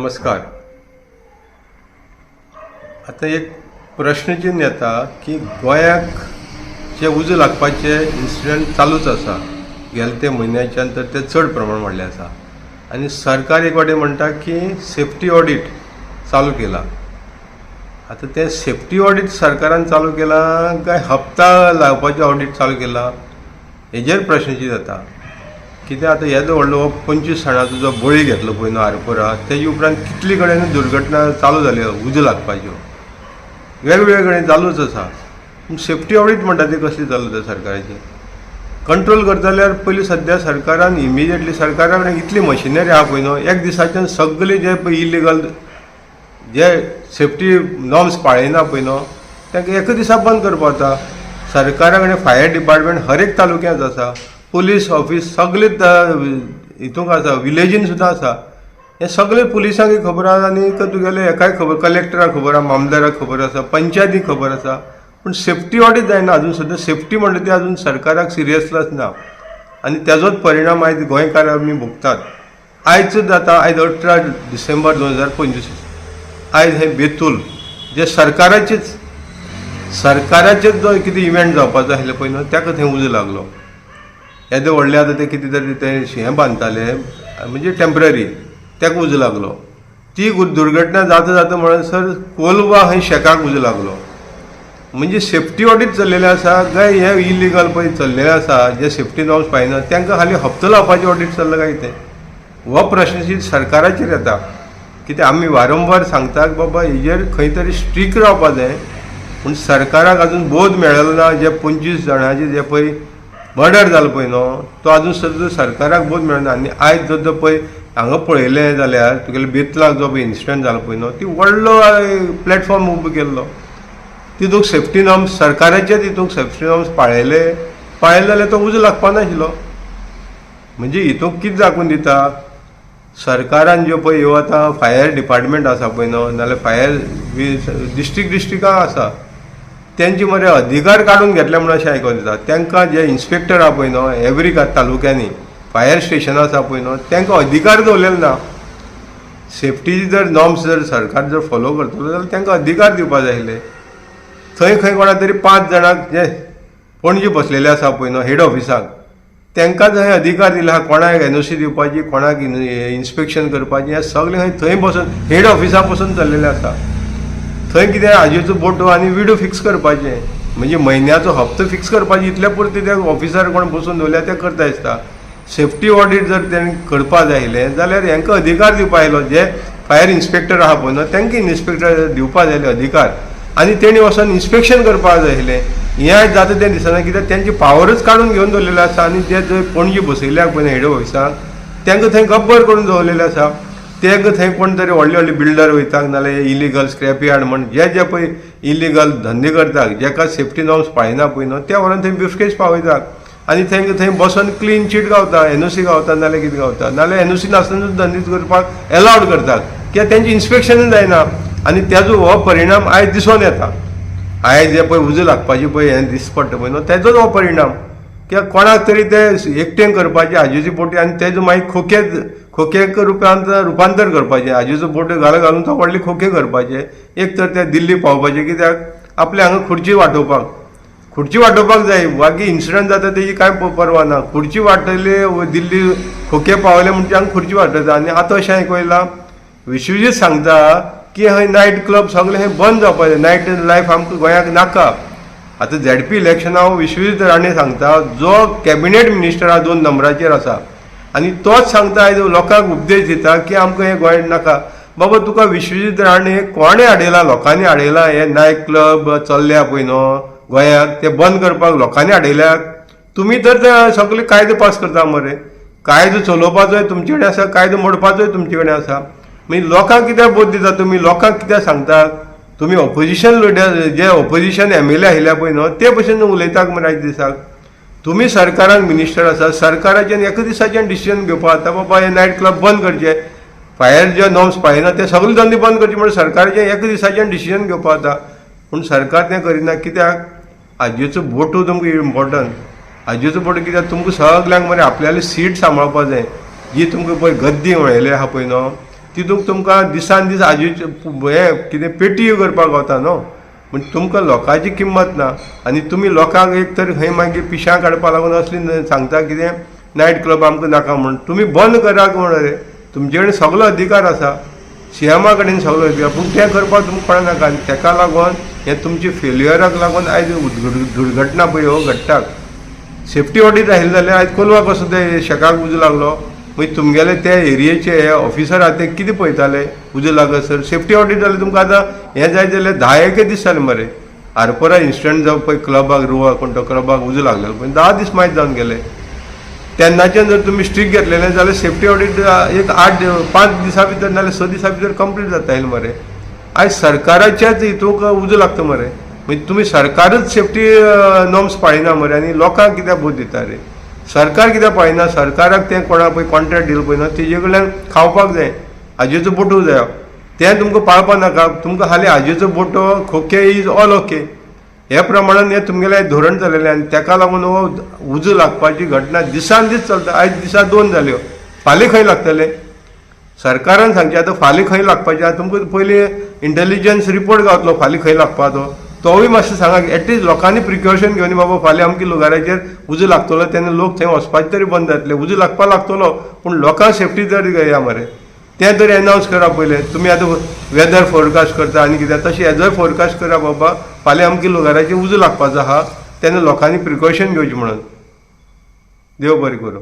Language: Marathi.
नमस्कार. आता एक प्रश्नचिन्ह येता की गोंयाक जे उजो लागपाचे इन्सिडंट चालूच आसा. गेल्या ते म्हयन्याच्यान तर ते चड प्रमाण वाडलें आसा आनी सरकार एक वाटेन म्हणटा की सेफ्टी ऑडिट चालू केला. आता ते सेफ्टी ऑडिट सरकारान चालू केला काय हप्ता लावपाचें ऑडिट चालू केला हेजेर प्रश्नचिन्ह जाता. कित्याक आतां येदो व्हडलो 25 जाणांचो जो बळी घेतलो पळय न्हू आरपोरा, तेजे उपरांत कितली कडेन दुर्घटना चालू जाल्यो उजो लागपाच्यो वेगवेगळे कडेन चालूच आसा. सेफ्टी ऑडिट म्हणटा ती कसली चालू आसा सरकाराची कंट्रोल करता जाल्यार पयलीं सद्या सरकारान इमिजिएटली सरकारा कडेन इतली मशिनरी आहा पळय न्हू, एक दिसाच्यान सगळे जे पळय इलिगल जे सेफ्टी नॉर्म्स पाळयना पळय न्हू तांकां एका दिसा बंद करपा जाता. सरकारा कडेन फायर डिपार्टमेंट हर एक तालुक्यांत आसा, पुलीस ऑफिस सगळेच हितूंक आसा, विलेजीन सुद्दां आसा. हे सगळे पुलिसांक खबर आसा आनी तुगेले एकाय खबर, कलेक्टराक खबर आसा, मामदाराक खबर आसा, पंचायतीक खबर आसा. पूण सेफ्टी ऑडिट जायना अजून सुद्दां. सेफ्टी म्हणटा ती अजून सरकाराक सिरियसनेस ना आनी तेजोच परिणाम आयज गोंयकार आमी भोगतात. आयज जाता, आयज 18 डिसेंबर 2025. आयज हे बेतूल जे सरकाराचेच जो कितें इव्हेंट जावपाचो आसलो पळय न्हू ताका थंय उजो लागलो. येदे व्हडले आतां ते कितें तरी ते हें बांदताले म्हणजे टेम्पररी, ताका उजो लागलो. ती दुर्घटना जाता जाता म्हणसर कोलवा खंय शेकाक उजो लागलो. म्हणजे सेफ्टी ऑडिट चल्लेलें आसा काय हे इलिगल पळय चल्लेलें आसा जे सेफ्टी नॉर्म्स पाळयना तांकां खाली हप्तो लावपाचें ऑडिट चल्लां काय तें हो प्रश्न सरकाराचेर येता. कित्याक आमी वारंवार सांगता की बाबा हेजेर खंय तरी स्ट्रिक्ट रावपा जाय. पूण सरकाराक अजून बोध मेळ्ळो ना. जे 25 जाणांचे जे पळय मर्डर जालो पळय न्हू तो अजून सुद्दां सरकाराक बोध मेळना. आनी आयज जो पळय हांगा पळयलें जाल्यार तुगेले बेतलाक जो पळय इन्सिडंट जालो पळय न्हू ती व्हडलो प्लॅटफॉर्म उबो केल्लो. तितूंक सेफ्टी नॉर्म्स सरकाराचे तितूंक सेफ्टी नॉर्म्स पाळयले जाल्यार तो उजो लागपा नाशिल्लो. म्हणजे हितूंक कितें दाखोवन दिता सरकारान ज्यो पळय ह्यो आतां फायर डिपार्टमेंट आसा पळय न्हू नाल्यार फायर डिस्ट्रिक्टां आसा तेंचे मरे अधिकार काडून घेतले म्हणून अशें आयकोन येता. तांकां जे इन्स्पेक्टर आहा पळय न्हू एवरी तालुक्यांनी फायर स्टेशन आसा पळय न्हू तांकां अधिकार दवरलेले ना. सेफ्टी जर नॉर्म्स जर सरकार जर फॉलो करतलो जाल्यार तांकां अधिकार दिवपा जाय आसले. थंय खंय कोणा तरी 5 जाणांक जे पणजी बसलेले आसा पळय न्हू हेड ऑफिसाक तांकां थंय अधिकार दिला कोणाक NOC दिवपाची, कोणाक इन्स्पेक्शन करपाचें हें सगळें थंय बसून हेड ऑफिसा बसून चल्लेलें आसा. थंय कितें हाजेचो फोटो आनी विडियो फिक्स करपाचें म्हणजे म्हयन्याचो हप्तो फिक्स करपाचें इतल्या पुरते ते ऑफिसर कोण बसून दवरल्या ते करता दिसता. सेफ्टी ऑडिट जर तेणें करपा जाय आसलें जाल्यार हांकां अधिकार दिवपा आयलो. जे फायर इन्स्पेक्टर आहा पळय न्हू तांकां इन्स्पेक्टर दिवपा जाय अधिकार आनी तेणी वचून इन्स्पेक्शन करपा जाय आसलें. हें आयज जाता तें दिसना कित्याक तेंची पावरच काडून घेवन दवरलेले आसा आनी ते जंय पणजी बसयल्याक पळय हेड ऑफिसाक तांकां थंय गब्बर करून दवरलेले आसा. तांकां थंय कोण तरी व्हडले व्हडले बिल्डर वयतात नाल्यार इलिगल स्क्रॅप यार्ड म्हण जे पळय इलिगल धंदे करतात जेका सेफ्टी नॉर्म्स पाळयना पळय न्हू त्या व्हरून थंय बिफकेज पावयतात आनी तांकां थंय बसून क्लीन चीट गावता, NOC गावता नाल्यार कितें गावता नाल्यार NOC नासतना धंदे करपाक एलावड करतात कित्याक तेंचें इन्स्पेक्शनूच जायना. आनी तेजो हो परिणाम आयज दिसून येता. आयज जे पळय उजो लागपाची पळय हें दीस पडटा पळय न्हू तेजोच हो परिणाम. कित्याक कोणाक तरी ते एकटें करपाचें हाजेची पोटी आनी तेजो मागीर खोकेक रुपांतर करपाचें. हाजेचो बोट घालून तो व्हडले खोके करपाचे. एक तर ते दिल्ली पावपाचे कित्याक आपल्या हांगा खुर्ची वांटोवपाक जाय. बाकी इन्सिडंट जाता तेजी कांय परवा ना. खुर्ची वांटयली दिल्ली खोके पावले म्हणचे हांगा खुर्ची वांटयता. आनी आतां अशें आयकयलां विश्वजीत सांगता की हय नायट क्लब सगळें हें बंद जावपाचें. नायट लायफ आमकां गोंयाक नाका. आतां ZP इलेक्शना हांव विश्वजीत राणे सांगता जो कॅबिनेट मिनिस्टर 2 नंबराचेर आसा आनी तोच सांगता आयज लोकांक उपदेश दिता की आमकां हें गोंय नाका. बाबा तुका विश्वजीत राणे कोणें हाडयला? लोकांनी हाडयला. हे नायट क्लब चल्ल्या पळय न्हू गोंयाक ते बंद करपाक लोकांनी हाडयल्यात. तुमी तर ते सगळे कायदो पास करता मरे. कायदो चलोवपाचोय तुमचे कडेन आसा, कायदो मोडपाचोय तुमचे कडेन आसा. मागीर लोकांक कित्याक बोध दिता तुमी? लोकांक कित्याक सांगता? तुमी ऑपोजिशन जे ऑपोजिशन MLA आयल्या पळय न्हू ते भशेन उलयतात मरे आयज दिसाक. तुमी सरकारान मिनिस्टर आसा, सरकाराच्यान एका दिसाच्यान डिसिजन घेवपा जाता बाबा हे नायट क्लब बंद करचे. फायर जे नॉर्म्स पाळयना ते सगळे धंदे बंद करचे म्हणून सरकाराचें एका दिसाच्यान डिसिजन घेवपा जाता. पूण सरकार तें करिना. कित्याक हाजेचो बोटू तुमकां इम्पॉर्टंट. हाजेचो बोटू कित्याक तुमकां सगळ्यांक मरे आपल्याली सीट सांबाळपा जाय. जी तुमकां पळय गद्दी वळयले आहा पळय न्हू तितूंक तुमकां दिसान दीस आजीचे हे कितें पेटी करपाक गावता न्हू. म्हणजे तुमकां लोकांची किंमत ना आनी तुमी लोकांक एक तर खंय मागीर पिशां काडपा लागून असली सांगता कितें नायट क्लब आमकां नाका म्हणून. तुमी बंद कराक म्हणून रे, तुमचे कडेन सगळो अधिकार आसा, सीएमा कडेन सगळो अधिकार, पूण तें करपाक तुमकां कळना नाका. आनी तेका लागून हें तुमचे फेल्युअराक लागून आयज दुर्घटना पळय ह्यो घडटात. सेफ्टी ऑडीट आयिल्लें जाल्यार आयज कोलवा कसो ते शेकाक उजो लागलो, मागीर तुमगेले त्या एरियेचे हे ऑफिसर आहा ते कितें पळयताले उजो लागसर. सेफ्टी ऑडीट जाल्यार तुमकां आतां हें जाय जाल्यार 10 दीस जाले मरे. आरपोरा इन्सिडंट जावं पळय क्लबाक रुवा कोण तो क्लबाक उजो लागलेलो पळय 10 दीस मायज जावन गेले. तेन्नाच्यान जर तुमी स्ट्रीक घेतलेलें जाल्यार सेफ्टी ऑडीट एक 5 दिसां भितर नाल्यार 6 दिसां भितर कंप्लीट जाता येईल मरे. आयज सरकाराच्याच हितूंक उजो लागता मरे. म्हणजे तुमी सरकारच सेफ्टी नॉर्म्स पाळिना मरे आनी लोकांक कित्याक भोत दिता रे. सरकार कित्याक पळयना, सरकाराक तें कोणाक पळय कॉन्ट्रॅक्ट दिलो पळय ना तेजे कडल्यान खावपाक जाय, हाजेचो बोटो जायो, तें तुमकां पाळपा नाका. तुमकां खाली हाजेचो बोटो खोके इज ऑल ओके हे प्रमाणान हें तुमगेलें धोरण जालेलें. आनी तेका लागून हो उजो लागपाची घटना दिसान दीस चलता. आयज दिसा 2 जाल्यो, फाल्यां खंय लागतले सरकारान सांगचें. आतां फाल्यां खंय लागपाचें आतां तुमकां पयलीं इंटेलिजन्स रिपोर्ट गावतलो फाल्यां खंय लागपाचो, तोवूय मातशें सांगा. एटलीस्ट लोकांनी प्रिकॉशन घेवन बाबा फाल्यां आमच्या लुगाराचेर उजो लागतलो तेन्ना लोक थंय वचपाचें तरी बंद जातले. उजो लागपाक लागतलो पूण लोकांक सेफ्टी तरी घेया मरे, तें तरी एनावन्स करा पयलें. तुमी आतां वेदर फोरकास्ट करता आनी कितें तशें हेजोय फोरकास्ट करा बाबा फाल्यां आमच्या लुगाराचेर उजो लागपाचो आहा तेन्ना लोकांनी प्रिकॉशन घेवचें म्हणून. देव बरें करूं.